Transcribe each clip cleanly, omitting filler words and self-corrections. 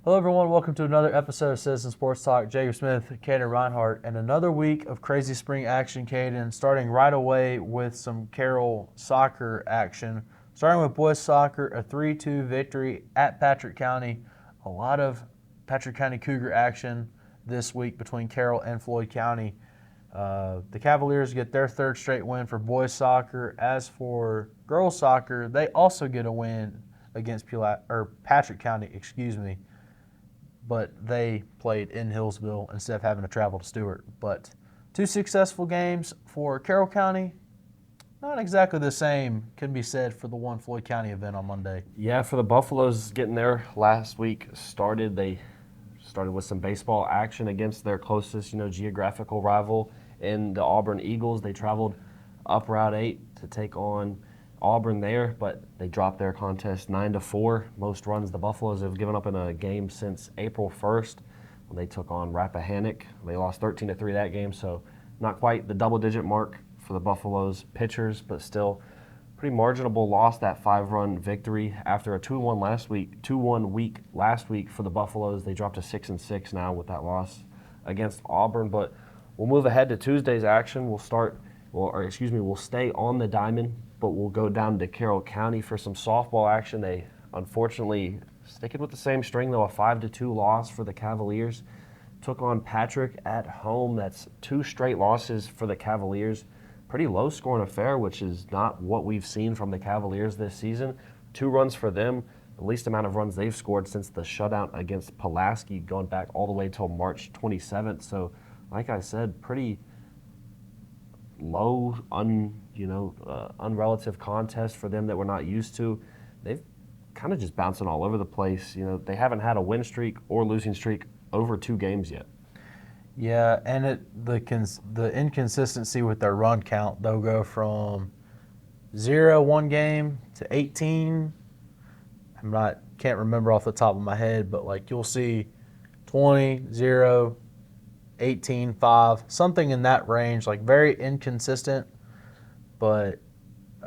Hello, everyone. Welcome to another episode of Citizen Sports Talk. Jacob Smith, Kaden Reinhard, and another week of crazy spring action, Kaden, starting right away with some Carroll soccer action. Starting with boys soccer, a 3-2 victory at Patrick County. A lot of Patrick County Cougar action this week between Carroll and Floyd County. The Cavaliers get their third straight win for boys soccer. As for girls soccer, they also get a win against Patrick County, but they played in Hillsville instead of having to travel to Stewart. But two successful games for Carroll County. Not exactly the same can be said for the one Floyd County event on Monday. Yeah, for the Buffaloes getting there last week started. They started with some baseball action against their closest, geographical rival in the Auburn Eagles. They traveled up Route 8 to take on Auburn there, but they dropped their contest 9-4. Most runs the Buffaloes have given up in a game since April 1st when they took on Rappahannock. They lost 13-3 that game, so not quite the double-digit mark for the Buffaloes pitchers, but still pretty marginable loss, that 5-run victory after a 2-1 week last week for the Buffaloes. They dropped to 6-6 now with that loss against Auburn, but we'll move ahead to Tuesday's action. We'll stay on the diamond, but we'll go down to Carroll County for some softball action. They unfortunately sticking with the same string, though, a 5-2 loss for the Cavaliers. Took on Patrick at home. That's 2 straight losses for the Cavaliers. Pretty low-scoring affair, which is not what we've seen from the Cavaliers this season. 2 runs for them, the least amount of runs they've scored since the shutout against Pulaski, going back all the way till March 27th. So, like I said, pretty low, unrelative contest for them that we're not used to. They've kind of just bouncing all over the place. They haven't had a win streak or losing streak over 2 games yet. Yeah, and the inconsistency with their run count, they'll go from 0 one game to 18. Can't remember off the top of my head, but you'll see 20, 0, 18, 5, something in that range, very inconsistent. But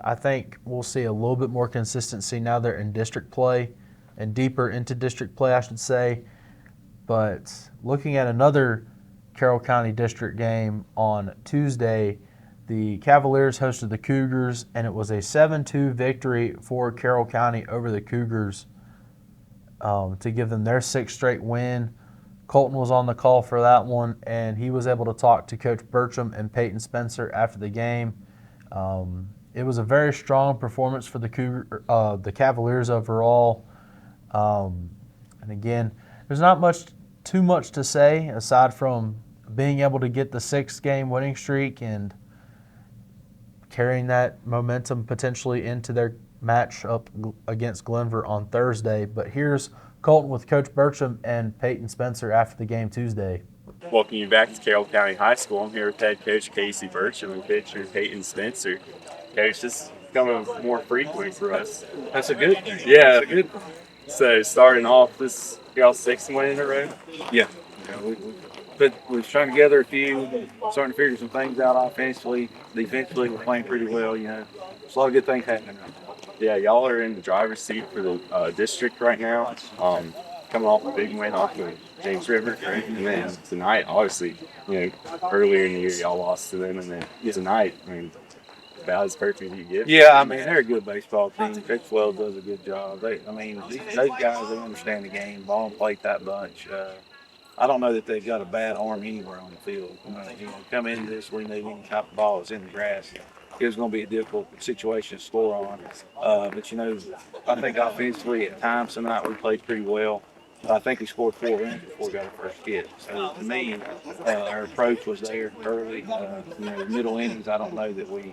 I think we'll see a little bit more consistency now they're in district play and deeper into district play, I should say. But looking at another Carroll County district game on Tuesday, the Cavaliers hosted the Cougars, and it was a 7-2 victory for Carroll County over the Cougars to give them their 6th straight win. Colton was on the call for that one, and he was able to talk to Coach Bertram and Peyton Spencer after the game. It was a very strong performance for the Cavaliers overall. And again, there's not too much to say aside from being able to get the 6-game winning streak and carrying that momentum potentially into their match up against Glenver on Thursday. But here's Colton with Coach Bertram and Peyton Spencer after the game Tuesday. Welcome you back to Carroll County High School. I'm here with head coach Casey Bertram and pitcher Peyton Spencer. Coach, this is becoming more frequent for us. That's a good thing. Yeah. That's a good thing. So starting off, this y'all 6th win in a row? Yeah. We've strung together a few, starting to figure some things out offensively. Defensively, we're playing pretty well. There's a lot of good things happening right now. Yeah, y'all are in the driver's seat for the district right now. Coming off a big win off of James River, right? And then tonight, obviously, earlier in the year y'all lost to them, and then tonight, about as perfect as you get. Yeah, they're a good baseball team. Coach Wells does a good job. Those guys, they understand the game. Ball and plate that bunch. I don't know that they've got a bad arm anywhere on the field. Come into this, we knew any type of ball is in the grass. It was going to be a difficult situation to score on. But I think offensively at times tonight we played pretty well. I think we scored 4 runs before we got our first hit. So to me, our approach was there early. Middle innings, I don't know that we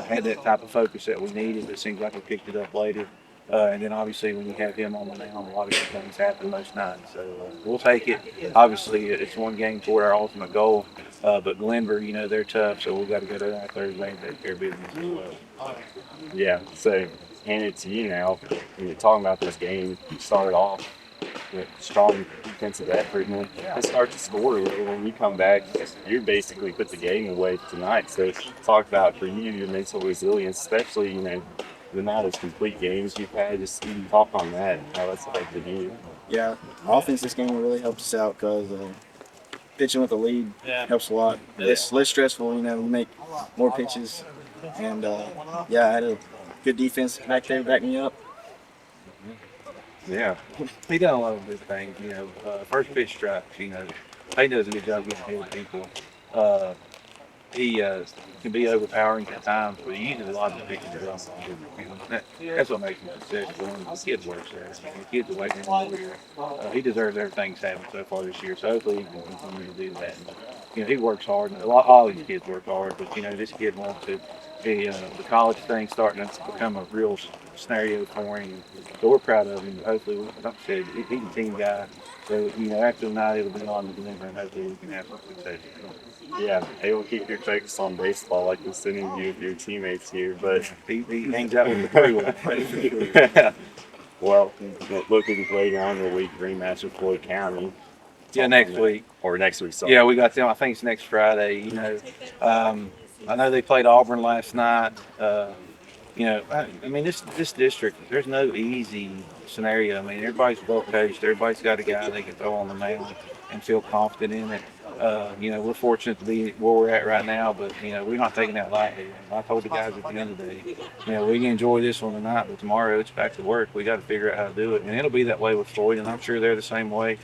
had that type of focus that we needed. It seems like we picked it up later. And then obviously when you have him on the mound, a lot of good things happen most nights. So we'll take it. Obviously it's 1 game toward our ultimate goal. But Glenver, they're tough, so we've got to go to that Thursday and take care of business as well. Yeah, so hand it to you now. When you're talking about this game, you started off with strong defensive effort, and then start to score a little. When you come back, you basically put the game away tonight. So talk about for you your mental resilience, especially the amount of complete games you've had. Just talk on that and how that's affected you. Yeah, offense this game really helped us out because pitching with the lead helps a lot. It's less stressful, we make more pitches. And yeah, I had a good defense back there to back me up. Yeah, he done a lot of good things. First pitch strikes. He does a good job getting ahead of people. Uh, he can be overpowering at times, but he uses a lot of the pitches well. That's what makes him successful. And the kid works there. The kid's away from him. He deserves everything he's having so far this year. So hopefully he can continue to do that. He works hard. And all these kids work hard, but this kid wants to. The college thing's starting to become a real scenario for him. So we're proud of him. Hopefully, like I said, he's a team guy. So after the night, it'll be on the delivery, and hopefully we can have some success. Yeah, they will keep your focus on baseball like this interview with your teammates here. But He hangs out with the crew. That's for sure. well, looking later on in the week, rematch with Floyd County. Yeah, next week. Or next week, sorry. Yeah, we got them. I think it's next Friday. I know they played Auburn last night. This district, there's no easy scenario. Everybody's well coached. Everybody's got a guy they can throw on the mound and feel confident in it. We're fortunate to be where we're at right now, but we're not taking that lightly. I told the guys at the end of the day, we can enjoy this one tonight, but tomorrow it's back to work. We got to figure out how to do it, and it'll be that way with Floyd, and I'm sure they're the same way.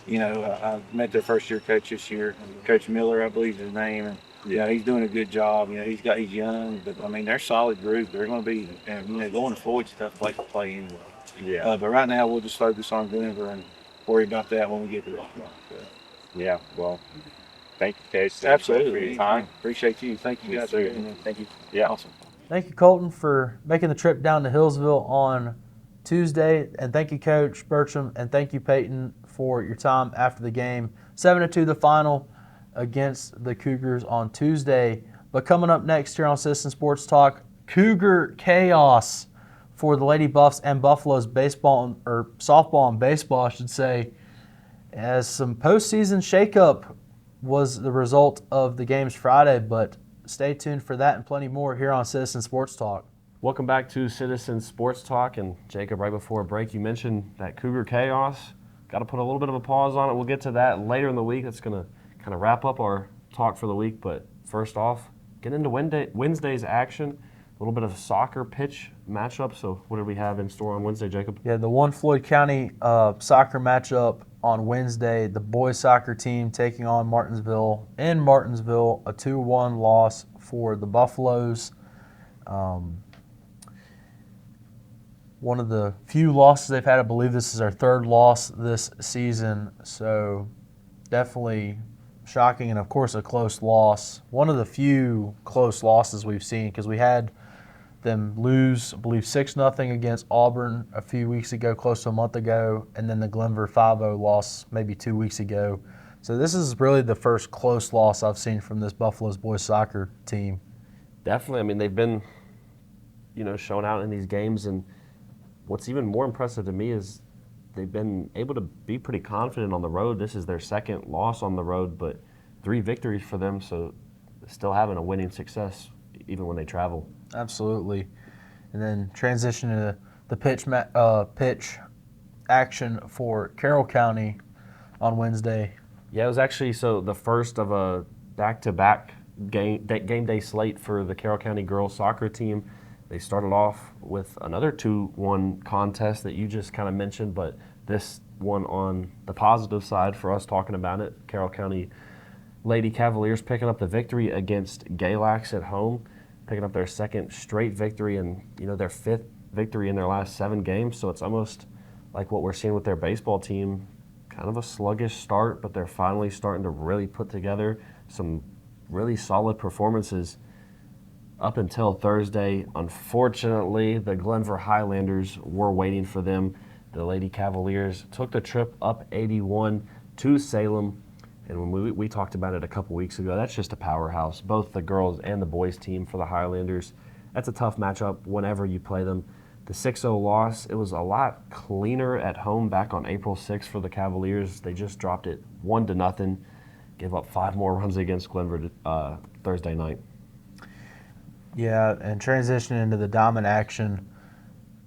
I met their first year coach this year, Coach Miller, I believe is his name, and he's doing a good job. He's young, but they're a solid group. They're going to be, going to Floyd's a tough place to play anyway. Yeah. But right now we'll just focus on Denver and worry about that when we get to that point. Yeah. Well, thank you, Case. Absolutely. For your time. Appreciate you. Thank you guys. Thank you. Yeah. Awesome. Thank you, Colton, for making the trip down to Hillsville on Tuesday. And thank you, Coach Bertram. And thank you, Peyton, for your time after the game. 7-2 the final against the Cougars on Tuesday. But coming up next here on Citizen Sports Talk, Cougar chaos for the Lady Buffs and Buffalo's softball and baseball, I should say, as some postseason shakeup was the result of the games Friday. But stay tuned for that and plenty more here on Citizen Sports Talk. Welcome back to Citizen Sports Talk. And Jacob, right before a break, you mentioned that Cougar chaos. Got to put a little bit of a pause on it. We'll get to that later in the week. That's going to kind of wrap up our talk for the week. But first off, get into Wednesday's action. A little bit of soccer pitch matchup. So what do we have in store on Wednesday, Jacob? Yeah, the one Floyd County soccer matchup on Wednesday. The boys soccer team taking on Martinsville. In Martinsville, a 2-1 loss for the Buffaloes. One of the few losses they've had. I believe this is our third loss this season. So definitely shocking, and of course a close loss. One of the few close losses we've seen, because we had them lose, I believe, 6-0 against Auburn a few weeks ago, close to a month ago, and then the Glenver 5-0 loss maybe 2 weeks ago. So this is really the first close loss I've seen from this Buffalo's boys soccer team. Definitely. They've been, shown out in these games, and what's even more impressive to me is they've been able to be pretty confident on the road. This is their second loss on the road, but 3 victories for them, so still having a winning success even when they travel. Absolutely. And then transition to the pitch action for Carroll County on Wednesday. Yeah, it was actually the first of a back-to-back game day slate for the Carroll County girls soccer team. They started off with another 2-1 contest that you just kind of mentioned, but this one on the positive side for us talking about it, Carroll County Lady Cavaliers picking up the victory against Galax at home, picking up their second straight victory and their 5th victory in their last 7 games. So it's almost like what we're seeing with their baseball team, kind of a sluggish start, but they're finally starting to really put together some really solid performances up until Thursday. Unfortunately, the Glenver Highlanders were waiting for them. The Lady Cavaliers took the trip up 81 to Salem, and when we talked about it a couple weeks ago, that's just a powerhouse. Both the girls and the boys team for the Highlanders. That's a tough matchup whenever you play them. The 6-0 loss, it was a lot cleaner at home back on April 6th for the Cavaliers. They just dropped it 1-0, gave up 5 more runs against Glenver Thursday night. Yeah, and transitioning into the diamond action,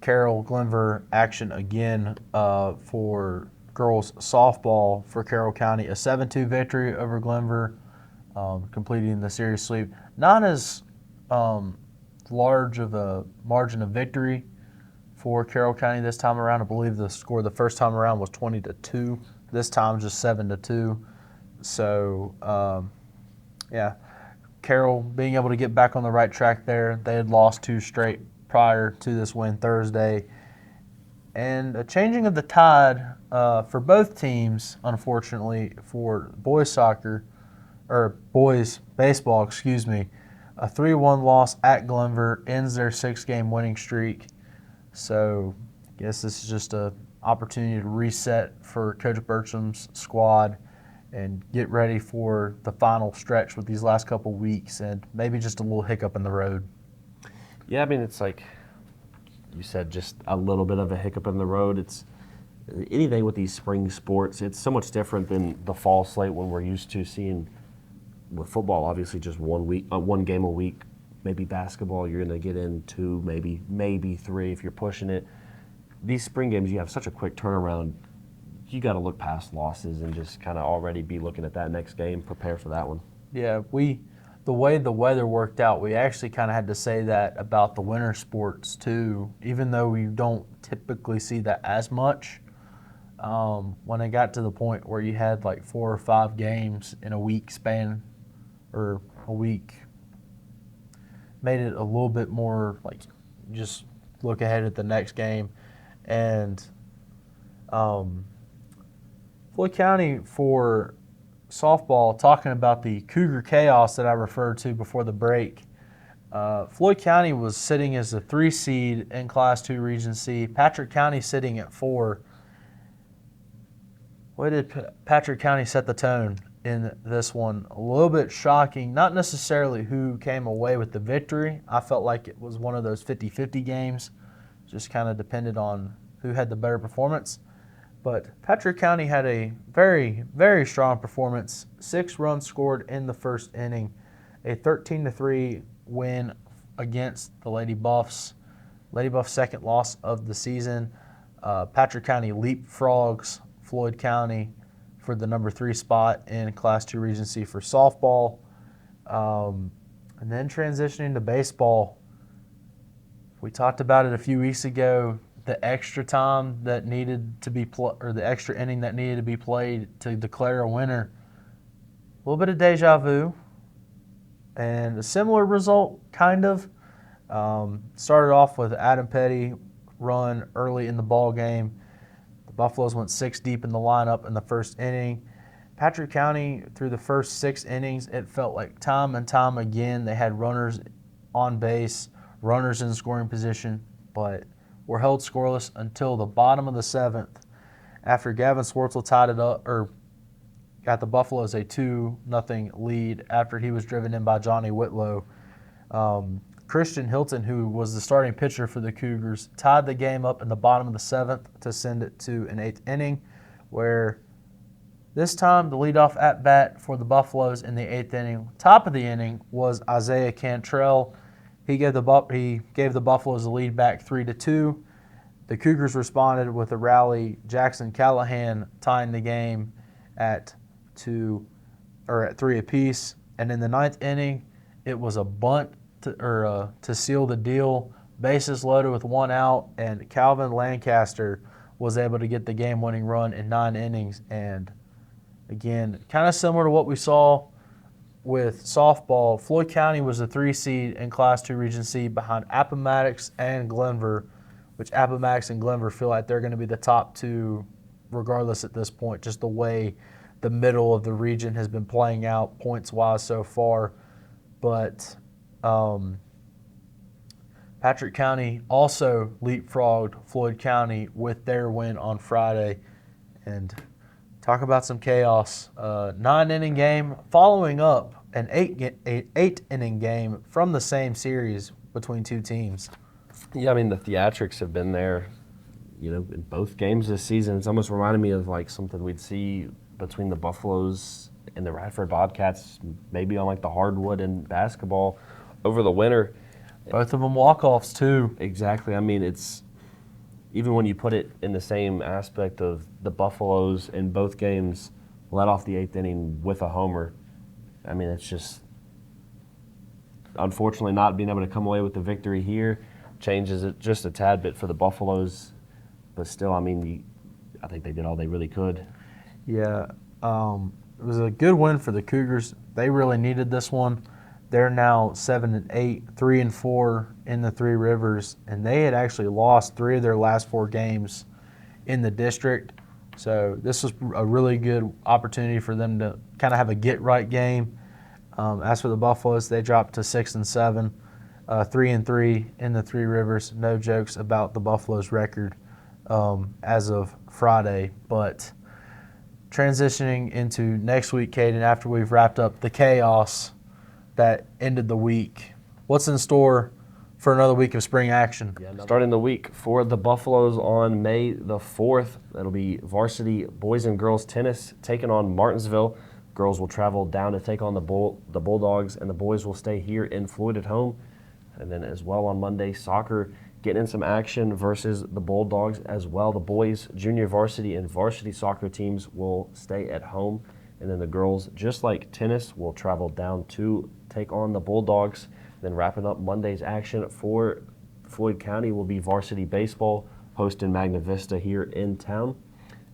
Carroll Glenver action again for girls softball for Carroll County, a 7-2 victory over Glenver, completing the series sweep. Not as large of a margin of victory for Carroll County this time around. I believe the score the first time around was 20-2. This time just 7-2. So, yeah, Carroll being able to get back on the right track there. They had lost 2 straight prior to this win Thursday. And a changing of the tide for both teams, unfortunately, for boys soccer, or boys baseball, excuse me. A 3-1 loss at Glenver ends their 6-game winning streak. So I guess this is just an opportunity to reset for Coach Burcham's squad and get ready for the final stretch with these last couple weeks and maybe just a little hiccup in the road. Yeah, I mean, it's like you said, just a little bit of a hiccup in the road. It's anything with these spring sports. It's so much different than the fall slate when we're used to seeing with football, obviously just one game a week. Maybe basketball, you're going to get in 2, maybe 3 if you're pushing it. These spring games, you have such a quick turnaround. You got to look past losses and just kind of already be looking at that next game, prepare for that one. Yeah, the way the weather worked out, we actually kind of had to say that about the winter sports too, even though we don't typically see that as much. When it got to the point where you had like 4 or 5 games in a week span, or a week, made it a little bit more like just look ahead at the next game. And Floyd County for softball, talking about the Cougar chaos that I referred to before the break. Floyd County was sitting as a 3 seed in Class 2 Region C. Patrick County sitting at 4. Why did Patrick County set the tone in this one? A little bit shocking. Not necessarily who came away with the victory. I felt like it was one of those 50-50 games. Just kind of depended on who had the better performance. But Patrick County had a very, very strong performance. 6 runs scored in the first inning. A 13-3 win against the Lady Buffs. Lady Buffs' second loss of the season. Patrick County leapfrogs Floyd County for the number 3 spot in Class 2 Region C for softball. And then transitioning to baseball. We talked about it a few weeks ago. The extra time that needed to be or the extra inning that needed to be played to declare a winner. A little bit of deja vu, and a similar result, kind of. Started off with Adam Petty run early in the ball game. The Buffaloes went 6 deep in the lineup in the first inning. Patrick County, through the first 6 innings, it felt like time and time again they had runners on base, runners in scoring position, but were held scoreless until the bottom of the 7th after Gavin Swartzel tied it up, or got the Buffaloes a 2-0 lead after he was driven in by Johnny Whitlow. Christian Hilton, who was the starting pitcher for the Cougars, tied the game up in the bottom of the 7th to send it to an 8th inning, where this time the leadoff at-bat for the Buffaloes in the 8th inning, top of the inning, was Isaiah Cantrell. He gave the Buffaloes the lead back 3-2. The Cougars responded with a rally. Jackson Callahan tying the game at 3 apiece. And in the 9th inning, it was a bunt to seal the deal. Bases loaded with 1 out, and Calvin Lancaster was able to get the game-winning run in 9 innings. And again, kind of similar to what we saw with softball, Floyd County was a 3 seed in Class 2 Region C behind Appomattox and Glenver, which Appomattox and Glenver feel like they're going to be the top 2 regardless at this point, just the way the middle of the region has been playing out points-wise so far. But Patrick County also leapfrogged Floyd County with their win on Friday. And talk about some chaos. 9-inning game following up an 8-inning game from the same series between 2 teams. Yeah, I mean, the theatrics have been there, in both games this season. It's almost reminded me of like something we'd see between the Buffaloes and the Radford Bobcats, maybe on like the hardwood in basketball over the winter. Both of them walk-offs too. Exactly. I mean, even when you put it in the same aspect of the Buffaloes in both games led off the 8th inning with a homer, I mean, it's just unfortunately not being able to come away with the victory here changes it just a tad bit for the Buffaloes. But still, I mean, I think they did all they really could. Yeah, it was a good win for the Cougars. They really needed this one. They're now 7-8, 3-4 in the Three Rivers, and they had actually lost 3 of their last 4 games in the district. So this was a really good opportunity for them to kind of have a get-right game. As for the Buffaloes, they dropped to 6-7, 3-3 in the Three Rivers. No jokes about the Buffaloes' record as of Friday. But transitioning into next week, Kaden, after we've wrapped up the chaos that ended the week, what's in store for another week of spring action? Starting the week for the Buffaloes on May the 4th, that'll be varsity boys and girls tennis taking on Martinsville. Girls will travel down to take on the Bulldogs, and the boys will stay here in Floyd at home. And then as well on Monday, soccer getting in some action versus the Bulldogs as well. The boys, junior varsity and varsity soccer teams will stay at home. And then the girls, just like tennis, will travel down to take on the Bulldogs. Then wrapping up Monday's action for Floyd County will be varsity baseball hosting Magna Vista here in town.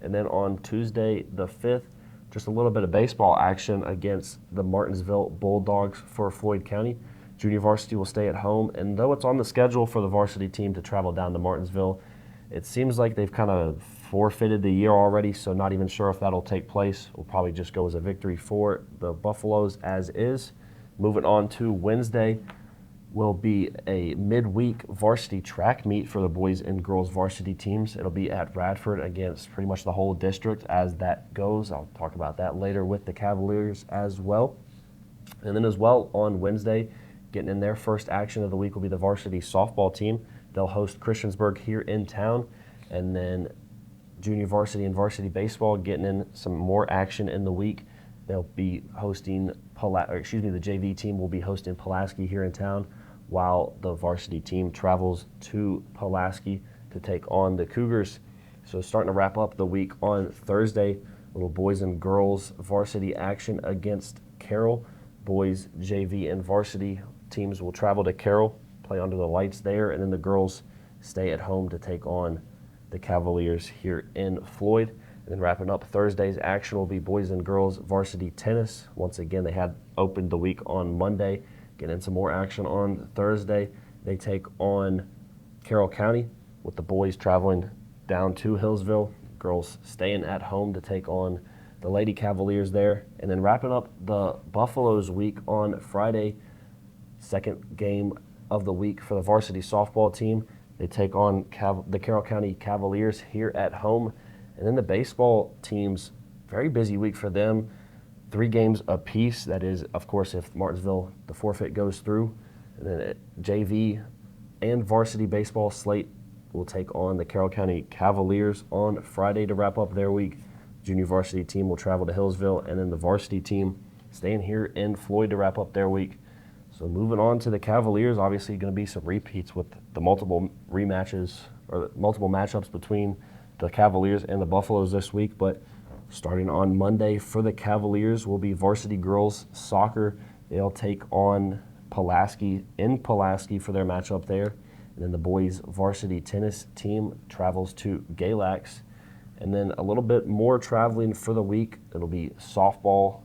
And then on Tuesday the 5th, just a little bit of baseball action against the Martinsville Bulldogs for Floyd County. Junior varsity will stay at home, and though it's on the schedule for the varsity team to travel down to Martinsville, it seems like they've kind of forfeited the year already, so not even sure if that'll take place. We'll probably just go as a victory for the Buffaloes as is. Moving on to Wednesday will be a midweek varsity track meet for the boys and girls varsity teams. It'll be at Radford against pretty much the whole district as that goes. I'll talk about that later with the Cavaliers as well. And then as well on Wednesday, getting in their first action of the week will be the varsity softball team. They'll host Christiansburg here in town. And then junior varsity and varsity baseball getting in some more action in the week. They'll be hosting, the JV team will be hosting Pulaski here in town, while the varsity team travels to Pulaski to take on the Cougars. So starting to wrap up the week on Thursday, little boys and girls varsity action against Carroll. Boys, JV, and varsity teams will travel to Carroll, play under the lights there, and then the girls stay at home to take on the Cavaliers here in Floyd. And then wrapping up Thursday's action will be boys and girls varsity tennis. Once again, they had opened the week on Monday. Getting some more action on Thursday. They take on Carroll County, with the boys traveling down to Hillsville. Girls staying at home to take on the Lady Cavaliers there. And then wrapping up the Buffaloes week on Friday, second game of the week for the varsity softball team. They take on the Carroll County Cavaliers here at home. And then the baseball teams, very busy week for them. 3 games apiece. That is, of course, if Martinsville, the forfeit goes through. And then JV and varsity baseball slate will take on the Carroll County Cavaliers on Friday to wrap up their week. Junior varsity team will travel to Hillsville, and then the varsity team staying here in Floyd to wrap up their week. So moving on to the Cavaliers, obviously going to be some repeats with the multiple rematches or multiple matchups between the Cavaliers and the Buffaloes this week. But starting on Monday for the Cavaliers will be varsity girls soccer. They'll take on Pulaski in Pulaski for their matchup there. And then the boys varsity tennis team travels to Galax. And then a little bit more traveling for the week. It'll be softball.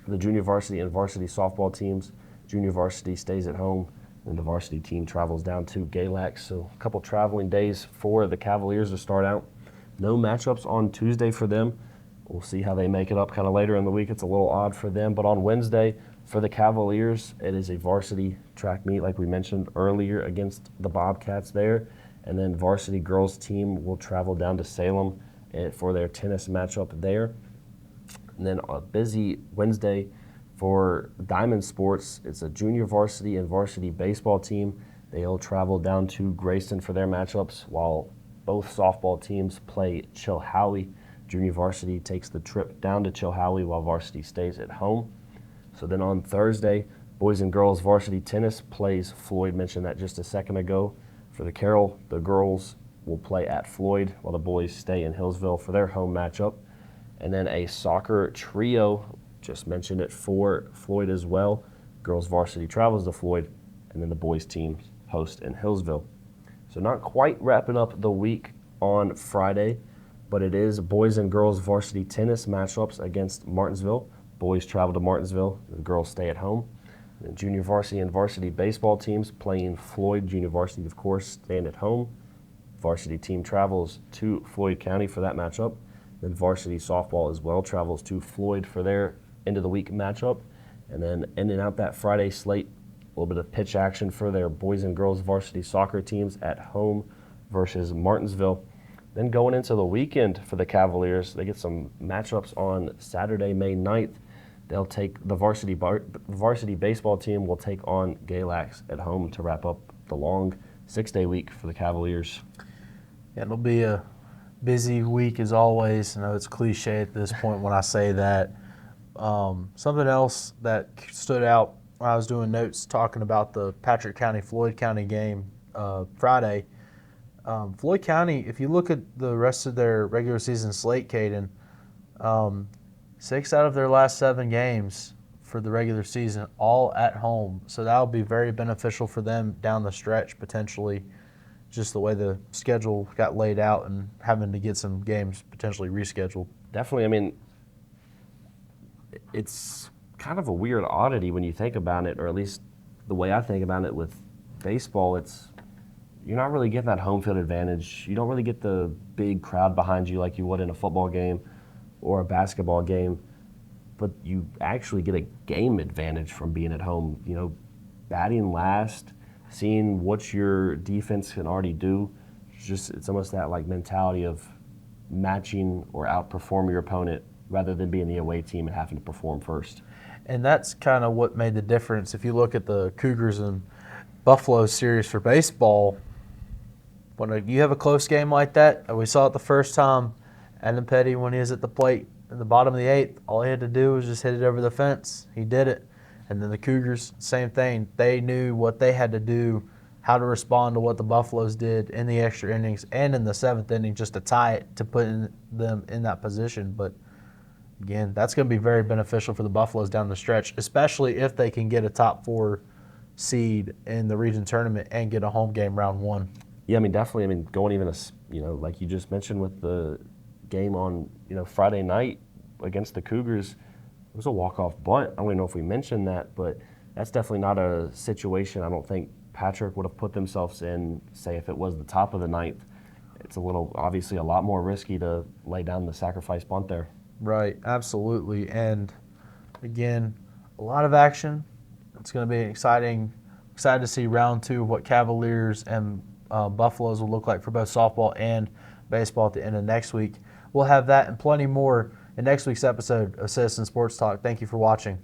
The junior varsity and varsity softball teams. Junior varsity stays at home, and the varsity team travels down to Galax. So a couple traveling days for the Cavaliers to start out. No matchups on Tuesday for them. We'll see how they make it up kind of later in the week. It's a little odd for them. But on Wednesday, for the Cavaliers, it is a varsity track meet, like we mentioned earlier, against the Bobcats there. And then varsity girls team will travel down to Salem for their tennis matchup there. And then a busy Wednesday for Diamond Sports. It's a junior varsity and varsity baseball team. They'll travel down to Grayson for their matchups, while both softball teams play Chilhowie. Junior varsity takes the trip down to Chilhowie while varsity stays at home. So then on Thursday, boys and girls varsity tennis plays, Floyd mentioned that just a second ago, For the Carroll, the girls will play at Floyd while the boys stay in Hillsville for their home matchup. And then a soccer trio, just mentioned it, for Floyd as well. Girls varsity travels to Floyd, and then the boys team host in Hillsville. So not quite wrapping up the week on Friday, but it is boys and girls varsity tennis matchups against Martinsville. Boys travel to Martinsville, the girls stay at home. And junior varsity and varsity baseball teams playing Floyd. Junior varsity, of course, staying at home. Varsity team travels to Floyd County for that matchup. Then varsity softball as well travels to Floyd for their end of the week matchup. And then ending out that Friday slate, a little bit of pitch action for their boys and girls varsity soccer teams at home versus Martinsville. Then going into the weekend for the Cavaliers, they get some matchups on Saturday, May 9th. They'll take the varsity baseball team will take on Galax at home to wrap up the long 6-day week for the Cavaliers. Yeah, it'll be a busy week as always. I know it's cliche at this point when I say that. Something else that stood out when I was doing notes talking about the Patrick County-Floyd County game Friday. Floyd County, if you look at the rest of their regular season slate, Kaden, 6 out of their last 7 games for the regular season, all at home. So that'll be very beneficial for them down the stretch, potentially, just the way the schedule got laid out and having to get some games potentially rescheduled. Definitely. I mean, it's kind of a weird oddity when you think about it, or at least the way I think about it with baseball. You're not really getting that home field advantage. You don't really get the big crowd behind you like you would in a football game or a basketball game, but you actually get a game advantage from being at home. You know, batting last, seeing what your defense can already do. It's almost that like mentality of matching or outperforming your opponent rather than being the away team and having to perform first. And that's kind of what made the difference. If you look at the Cougars and Buffalo series for baseball, when you have a close game like that, and we saw it the first time, Adam Petty, when he was at the plate in the bottom of the 8th, all he had to do was just hit it over the fence. He did it. And then the Cougars, same thing. They knew what they had to do, how to respond to what the Buffaloes did in the extra innings and in the 7th inning just to tie it, to put them in that position. But, again, that's going to be very beneficial for the Buffaloes down the stretch, especially if they can get a top 4 seed in the region tournament and get a home game round 1. Yeah, I mean, definitely. I mean, going even, like you just mentioned with the game on, Friday night against the Cougars, it was a walk-off bunt. I don't even know if we mentioned that, but that's definitely not a situation I don't think Patrick would have put themselves in, say, if it was the top of the 9th. It's obviously a lot more risky to lay down the sacrifice bunt there. Right, absolutely. And, again, a lot of action. It's going to be excited to see round 2 of what Cavaliers and Buffaloes will look like for both softball and baseball at the end of next week. We'll have that and plenty more in next week's episode of Citizen Sports Talk. Thank you for watching.